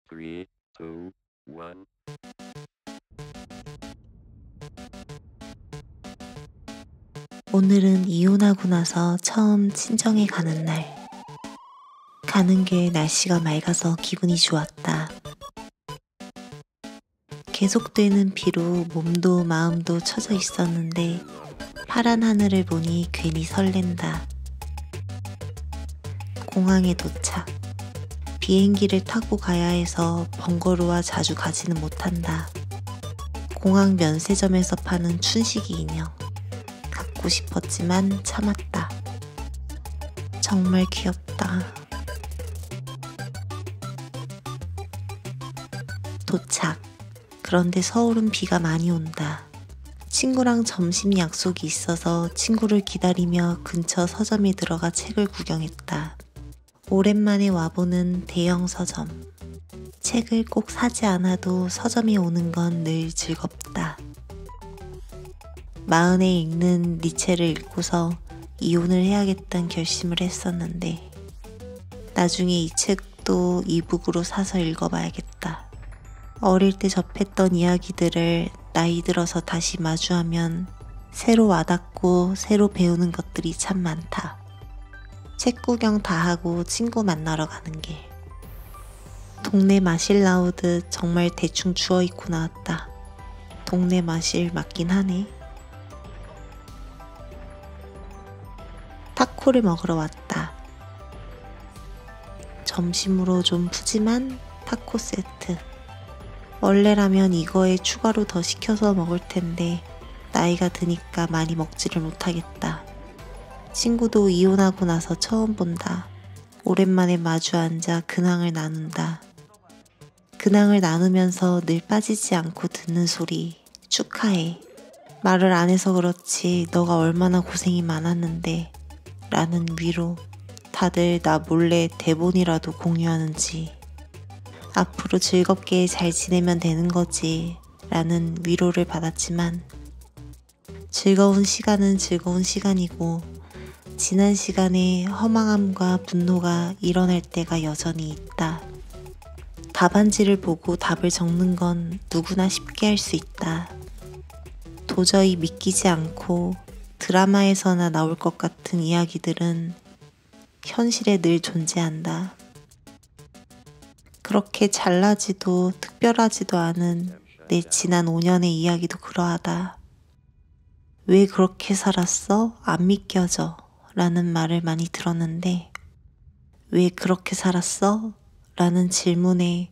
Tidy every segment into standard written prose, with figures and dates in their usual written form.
3, 2, 1. 오늘은 이혼하고 나서 처음 친정에 가는 날. 가는 길 날씨가 맑아서 기분이 좋았다. 계속되는 비로 몸도 마음도 처져 있었는데 파란 하늘을 보니 괜히 설렌다. 공항에 도착. 비행기를 타고 가야 해서 번거로워 자주 가지는 못한다. 공항 면세점에서 파는 춘식이 인형. 갖고 싶었지만 참았다. 정말 귀엽다. 도착. 그런데 서울은 비가 많이 온다. 친구랑 점심 약속이 있어서 친구를 기다리며 근처 서점에 들어가 책을 구경했다. 오랜만에 와보는 대형 서점. 책을 꼭 사지 않아도 서점에 오는 건 늘 즐겁다. 마흔에 읽는 니체를 읽고서 이혼을 해야겠다는 결심을 했었는데 나중에 이 책도 이북으로 사서 읽어봐야겠다. 어릴 때 접했던 이야기들을 나이 들어서 다시 마주하면 새로 와닿고 새로 배우는 것들이 참 많다. 책 구경 다 하고 친구 만나러 가는 길. 동네 마실 나오듯 정말 대충 주워 입고 나왔다. 동네 마실 맞긴 하네. 타코를 먹으러 왔다. 점심으로 좀 푸짐한 타코 세트. 원래라면 이거에 추가로 더 시켜서 먹을 텐데 나이가 드니까 많이 먹지를 못하겠다. 친구도 이혼하고 나서 처음 본다. 오랜만에 마주 앉아 근황을 나눈다. 근황을 나누면서 늘 빠지지 않고 듣는 소리. 축하해. 말을 안 해서 그렇지 너가 얼마나 고생이 많았는데 라는 위로. 다들 나 몰래 대본이라도 공유하는지. 앞으로 즐겁게 잘 지내면 되는 거지 라는 위로를 받았지만 즐거운 시간은 즐거운 시간이고 지난 시간에 허망함과 분노가 일어날 때가 여전히 있다. 답안지를 보고 답을 적는 건 누구나 쉽게 할 수 있다. 도저히 믿기지 않고 드라마에서나 나올 것 같은 이야기들은 현실에 늘 존재한다. 그렇게 잘나지도 특별하지도 않은 내 지난 5년의 이야기도 그러하다. 왜 그렇게 살았어? 안 믿겨져. 라는 말을 많이 들었는데 왜 그렇게 살았어? 라는 질문에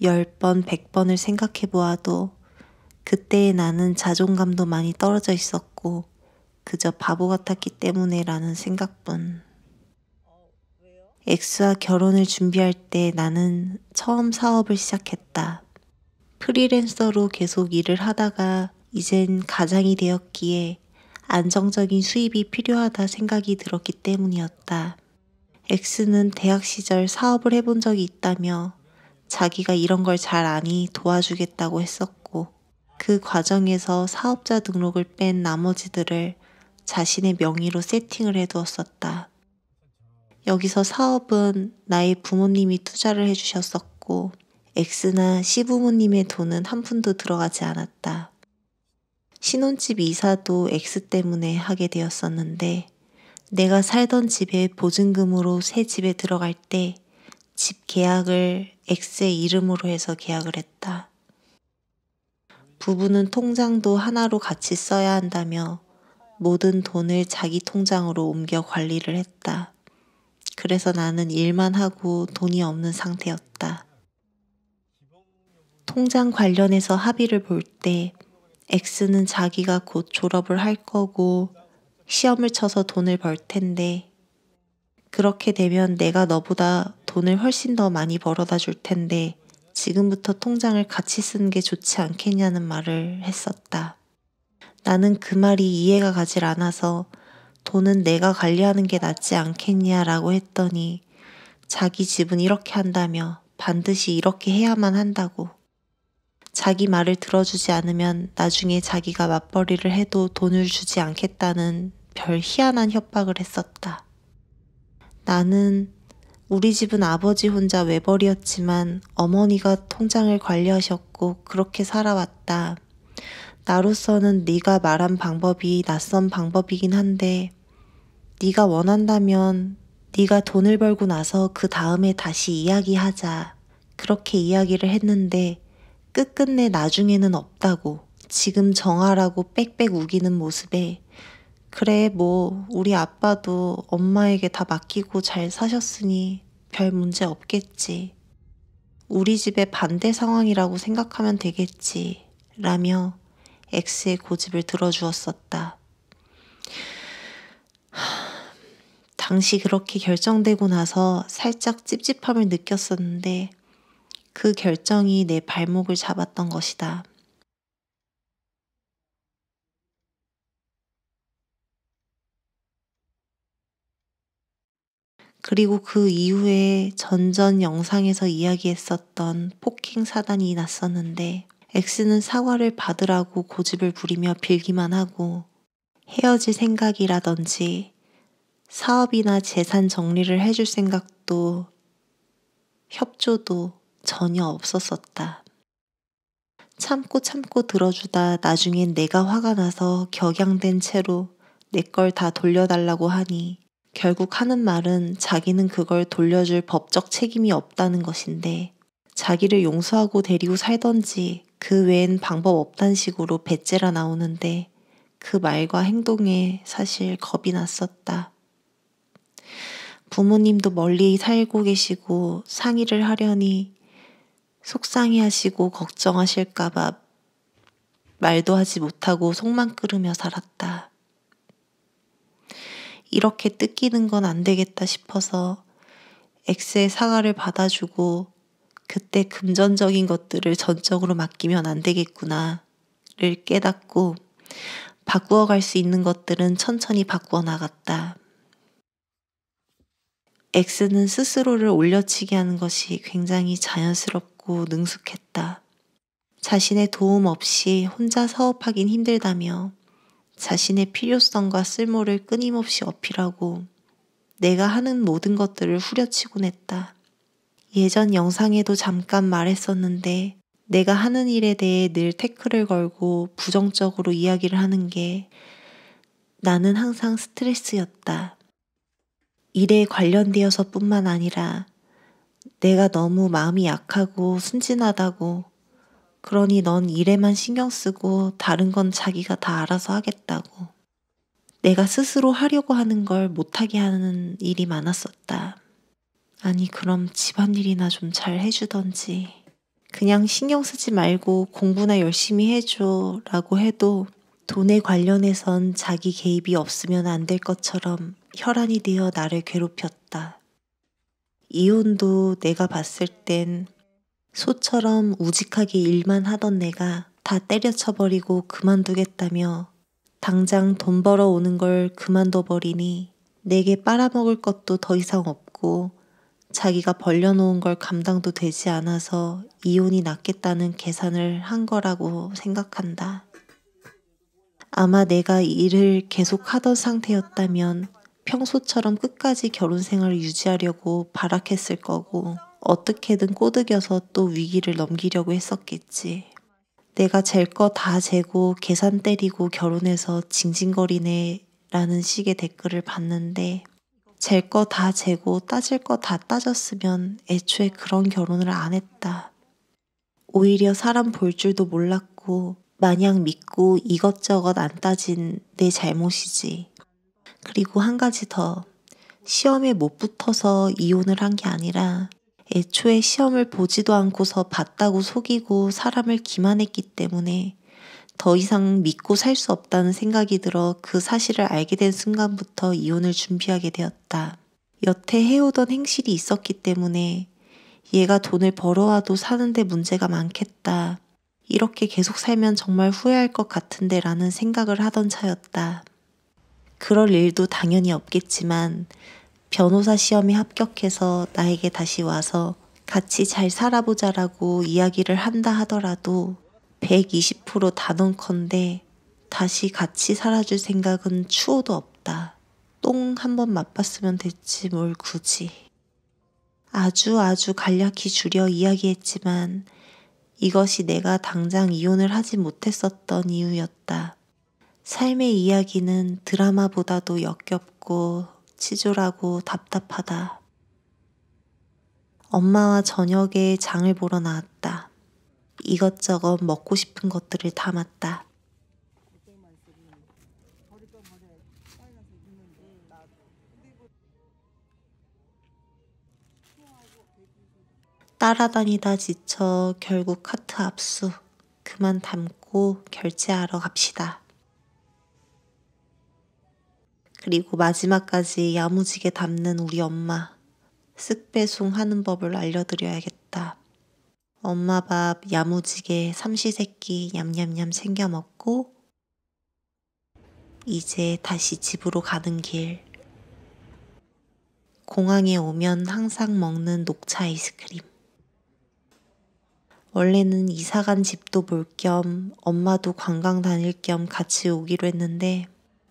10번, 100번을 생각해 보아도 그때의 나는 자존감도 많이 떨어져 있었고 그저 바보 같았기 때문에 라는 생각뿐. 엑스와 결혼을 준비할 때 나는 처음 사업을 시작했다. 프리랜서로 계속 일을 하다가 이젠 가장이 되었기에 안정적인 수입이 필요하다 생각이 들었기 때문이었다. 엑스는 대학 시절 사업을 해본 적이 있다며 자기가 이런 걸 잘 아니 도와주겠다고 했었고 그 과정에서 사업자 등록을 뺀 나머지들을 자신의 명의로 세팅을 해두었었다. 여기서 사업은 나의 부모님이 투자를 해주셨었고 X나 시부모님의 돈은 한 푼도 들어가지 않았다. 신혼집 이사도 X 때문에 하게 되었었는데 내가 살던 집에 보증금으로 새 집에 들어갈 때 집 계약을 X의 이름으로 해서 계약을 했다. 부부는 통장도 하나로 같이 써야 한다며 모든 돈을 자기 통장으로 옮겨 관리를 했다. 그래서 나는 일만 하고 돈이 없는 상태였다. 통장 관련해서 합의를 볼 때 X는 자기가 곧 졸업을 할 거고 시험을 쳐서 돈을 벌 텐데 그렇게 되면 내가 너보다 돈을 훨씬 더 많이 벌어다 줄 텐데 지금부터 통장을 같이 쓰는 게 좋지 않겠냐는 말을 했었다. 나는 그 말이 이해가 가질 않아서 돈은 내가 관리하는 게 낫지 않겠냐라고 했더니 자기 집은 이렇게 한다며 반드시 이렇게 해야만 한다고. 자기 말을 들어주지 않으면 나중에 자기가 맞벌이를 해도 돈을 주지 않겠다는 별 희한한 협박을 했었다. 나는 우리 집은 아버지 혼자 외벌이였지만 어머니가 통장을 관리하셨고 그렇게 살아왔다. 나로서는 네가 말한 방법이 낯선 방법이긴 한데 네가 원한다면 네가 돈을 벌고 나서 그 다음에 다시 이야기하자. 그렇게 이야기를 했는데 끝끝내 나중에는 없다고. 지금 정하라고 빽빽 우기는 모습에 그래 뭐 우리 아빠도 엄마에게 다 맡기고 잘 사셨으니 별 문제 없겠지. 우리 집의 반대 상황이라고 생각하면 되겠지. 라며 X의 고집을 들어주었었다. 당시 그렇게 결정되고 나서 살짝 찝찝함을 느꼈었는데 그 결정이 내 발목을 잡았던 것이다. 그리고 그 이후에 전전 영상에서 이야기했었던 폭행 사단이 났었는데 X는 사과를 받으라고 고집을 부리며 빌기만 하고 헤어질 생각이라든지 사업이나 재산 정리를 해줄 생각도 협조도 전혀 없었었다. 참고 들어주다 나중엔 내가 화가 나서 격양된 채로 내 걸 다 돌려달라고 하니 결국 하는 말은 자기는 그걸 돌려줄 법적 책임이 없다는 것인데 자기를 용서하고 데리고 살던지 그 외엔 방법 없단 식으로 배째라 나오는데 그 말과 행동에 사실 겁이 났었다. 부모님도 멀리 살고 계시고 상의를 하려니 속상해하시고 걱정하실까봐 말도 하지 못하고 속만 끓으며 살았다. 이렇게 뜯기는 건 안 되겠다 싶어서 X의 사과를 받아주고 그때 금전적인 것들을 전적으로 맡기면 안 되겠구나를 깨닫고 바꾸어 갈 수 있는 것들은 천천히 바꾸어 나갔다. X는 스스로를 올려치게 하는 것이 굉장히 자연스럽고 능숙했다. 자신의 도움 없이 혼자 사업하긴 힘들다며 자신의 필요성과 쓸모를 끊임없이 어필하고 내가 하는 모든 것들을 후려치곤 했다. 예전 영상에도 잠깐 말했었는데 내가 하는 일에 대해 늘 태클을 걸고 부정적으로 이야기를 하는 게 나는 항상 스트레스였다. 일에 관련되어서 뿐만 아니라 내가 너무 마음이 약하고 순진하다고 그러니 넌 일에만 신경 쓰고 다른 건 자기가 다 알아서 하겠다고. 내가 스스로 하려고 하는 걸 못하게 하는 일이 많았었다. 아니 그럼 집안일이나 좀 잘 해주던지 그냥 신경 쓰지 말고 공부나 열심히 해줘 라고 해도 돈에 관련해선 자기 개입이 없으면 안 될 것처럼 혈안이 되어 나를 괴롭혔다. 이혼도 내가 봤을 땐 소처럼 우직하게 일만 하던 내가 다 때려쳐버리고 그만두겠다며 당장 돈 벌어오는 걸 그만둬버리니 내게 빨아먹을 것도 더 이상 없고 자기가 벌려놓은 걸 감당도 되지 않아서 이혼이 낫겠다는 계산을 한 거라고 생각한다. 아마 내가 일을 계속 하던 상태였다면 평소처럼 끝까지 결혼 생활을 유지하려고 발악했을 거고 어떻게든 꼬드겨서 또 위기를 넘기려고 했었겠지. 내가 잴 거 다 재고 계산 때리고 결혼해서 징징거리네 라는 식의 댓글을 봤는데 잴 거 다 재고 따질 거 다 따졌으면 애초에 그런 결혼을 안 했다. 오히려 사람 볼 줄도 몰랐고 마냥 믿고 이것저것 안 따진 내 잘못이지. 그리고 한 가지 더. 시험에 못 붙어서 이혼을 한 게 아니라 애초에 시험을 보지도 않고서 봤다고 속이고 사람을 기만했기 때문에 더 이상 믿고 살 수 없다는 생각이 들어 그 사실을 알게 된 순간부터 이혼을 준비하게 되었다. 여태 해오던 행실이 있었기 때문에 얘가 돈을 벌어와도 사는데 문제가 많겠다. 이렇게 계속 살면 정말 후회할 것 같은데 라는 생각을 하던 차였다. 그럴 일도 당연히 없겠지만 변호사 시험에 합격해서 나에게 다시 와서 같이 잘 살아보자라고 이야기를 한다 하더라도 120% 단언컨대 다시 같이 살아줄 생각은 추호도 없다. 똥 한번 맛봤으면 됐지 뭘 굳이. 아주 간략히 줄여 이야기했지만 이것이 내가 당장 이혼을 하지 못했었던 이유였다. 삶의 이야기는 드라마보다도 역겹고 치졸하고 답답하다. 엄마와 저녁에 장을 보러 나왔다. 이것저것 먹고 싶은 것들을 담았다. 따라다니다 지쳐 결국 카트 압수. 그만 담고 결제하러 갑시다. 그리고 마지막까지 야무지게 담는 우리 엄마. 쓱배송 하는 법을 알려드려야겠다. 엄마 밥 야무지게 삼시세끼 냠냠냠 챙겨 먹고 이제 다시 집으로 가는 길. 공항에 오면 항상 먹는 녹차 아이스크림. 원래는 이사간 집도 볼 겸 엄마도 관광 다닐 겸 같이 오기로 했는데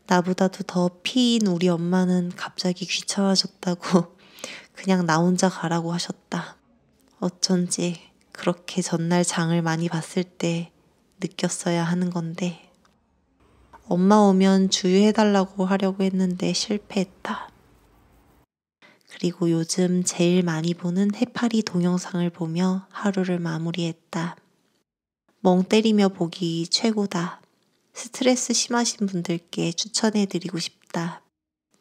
나보다도 더 피인 우리 엄마는 갑자기 귀찮아졌다고 그냥 나 혼자 가라고 하셨다. 어쩐지 그렇게 전날 장을 많이 봤을 때 느꼈어야 하는 건데 엄마 오면 주유해달라고 하려고 했는데 실패했다. 그리고 요즘 제일 많이 보는 해파리 동영상을 보며 하루를 마무리했다. 멍 때리며 보기 최고다. 스트레스 심하신 분들께 추천해드리고 싶다.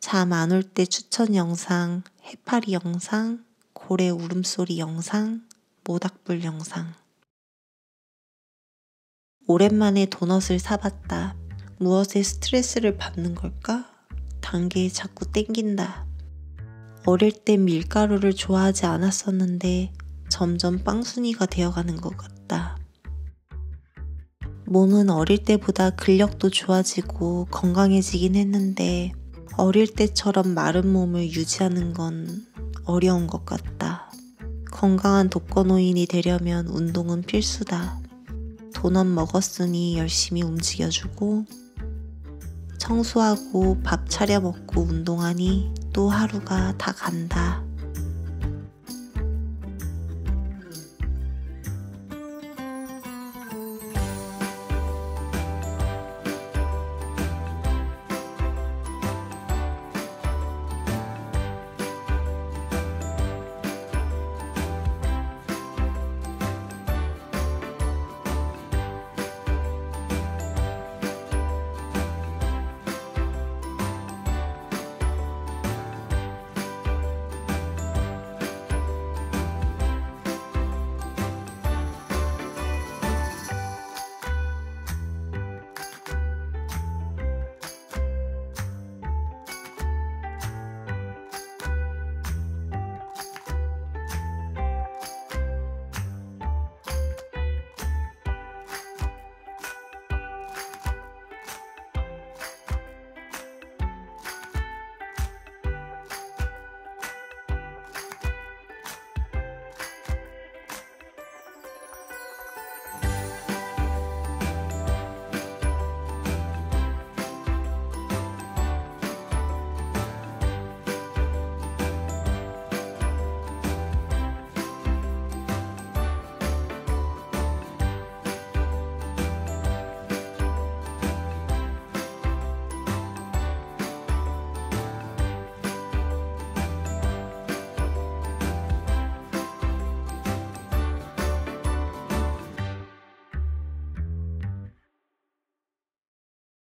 잠 안 올 때 추천 영상, 해파리 영상, 고래 울음소리 영상, 모닥불 영상. 오랜만에 도넛을 사봤다. 무엇에 스트레스를 받는 걸까? 단 게 자꾸 땡긴다. 어릴 땐 밀가루를 좋아하지 않았었는데 점점 빵순이가 되어가는 것 같다. 몸은 어릴 때보다 근력도 좋아지고 건강해지긴 했는데 어릴 때처럼 마른 몸을 유지하는 건 어려운 것 같다. 건강한 독거노인이 되려면 운동은 필수다. 도넛 먹었으니 열심히 움직여주고 청소하고 밥 차려 먹고 운동하니 또 하루가 다 간다.